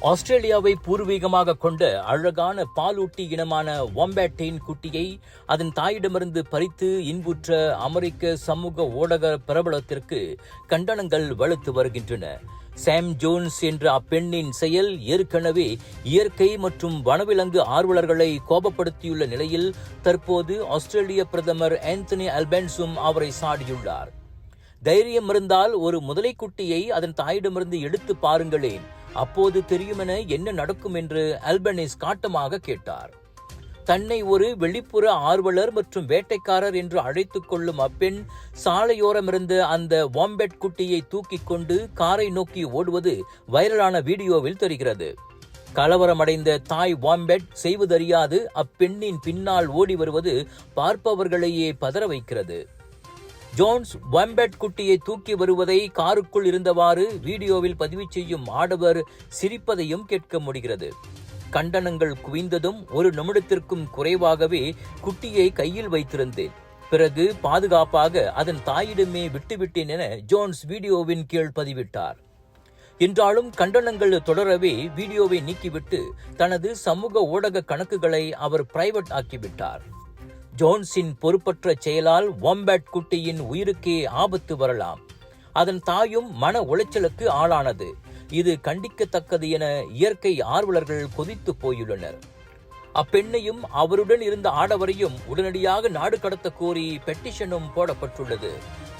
ஆஸ்திரேலியாவை பூர்வீகமாக கொண்ட அழகான பாலூட்டி இனமான வாம்பேட்டின் குட்டியை அதன் தாயிடமிருந்து பறித்து இன்புற்ற அமெரிக்க சமூக ஊடக பிரபலத்திற்கு கண்டனங்கள் வலுத்து வருகின்றன. சாம் ஜோன்ஸ் என்ற அப்பெண்ணின் செயல் ஏற்கனவே இயற்கை மற்றும் வனவிலங்கு ஆர்வலர்களை கோபப்படுத்தியுள்ள நிலையில் தற்போது ஆஸ்திரேலிய பிரதமர் ஆந்தனி அல்பனீஸும் அவரை சாடியுள்ளார். தைரியம் இருந்தால் ஒரு முதலைக்குட்டியை அதன் தாயிடமிருந்து எடுத்து பாருங்களேன், அப்போது தெரியுமென என்ன நடக்கும் என்று அல்பனீஸ் காட்டமாக கேட்டார். தன்னை ஒரு வெளிப்புற ஆர்வலர் மற்றும் வேட்டைக்காரர் என்று அழைத்துக் கொள்ளும் அப்பெண் சாலையோரமிருந்த அந்த வாம்பெட் குட்டியை தூக்கிக் கொண்டு காரை நோக்கி ஓடுவது வைரலான வீடியோவில் தெரிகிறது. கலவரமடைந்த தாய் வாம்பெட் செய்வதறியாது அப்பெண்ணின் பின்னால் ஓடி வருவது பார்ப்பவர்களையே பதற வைக்கிறது. ஜோன்ஸ் வாம்பெட் குட்டியை தூக்கி வருவதை காருக்குள் இருந்தவாறு வீடியோவில் பதிவு செய்யும் ஆடவர் சிரிப்பதையும் கேட்க முடிகிறது. கண்டனங்கள் குவிந்ததும் ஒரு நிமிடத்திற்கும் குறைவாகவே குட்டியை கையில் வைத்திருந்தேன், பிறகு பாதுகாப்பாக அதன் தாயிடமே விட்டுவிட்டேன் என ஜோன்ஸ் வீடியோவின் கீழ் பதிவிட்டார். என்றாலும் கண்டனங்கள் தொடரவே வீடியோவை நீக்கிவிட்டு தனது சமூக ஊடக கணக்குகளை அவர் பிரைவேட் ஆக்கிவிட்டார். ஜோன்ஸின் பொறுப்பற்ற செயலால் வாம்பேட் குட்டியின் உயிருக்கே ஆபத்து வரலாம். அதன் தாயும் மன உளைச்சலுக்கு ஆளானது. இது கண்டிக்கத்தக்கது என இயற்கை ஆர்வலர்கள் கொதித்து போயுள்ளனர். அப்பெண்ணையும் அவருடன் இருந்த ஆடவரையும் உடனடியாக நாடு கடத்த கோரி பெட்டிஷனும் போடப்பட்டுள்ளது.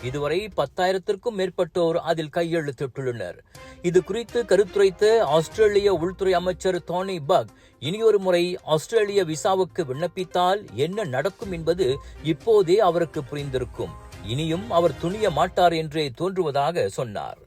இதுவரை 10,000க்கும் மேற்பட்டோர் அதில் கையெழுத்திட்டுள்ளனர். இது குறித்து கருத்துரைத்த ஆஸ்திரேலிய உள்துறை அமைச்சர் டோனி பக், இனியொரு முறை ஆஸ்திரேலிய விசாவுக்கு விண்ணப்பித்தால் என்ன நடக்கும் என்பது இப்போதே அவருக்கு புரிந்திருக்கும். இனியும் அவர் துணிய மாட்டார் என்றே தோன்றுவதாக சொன்னார்.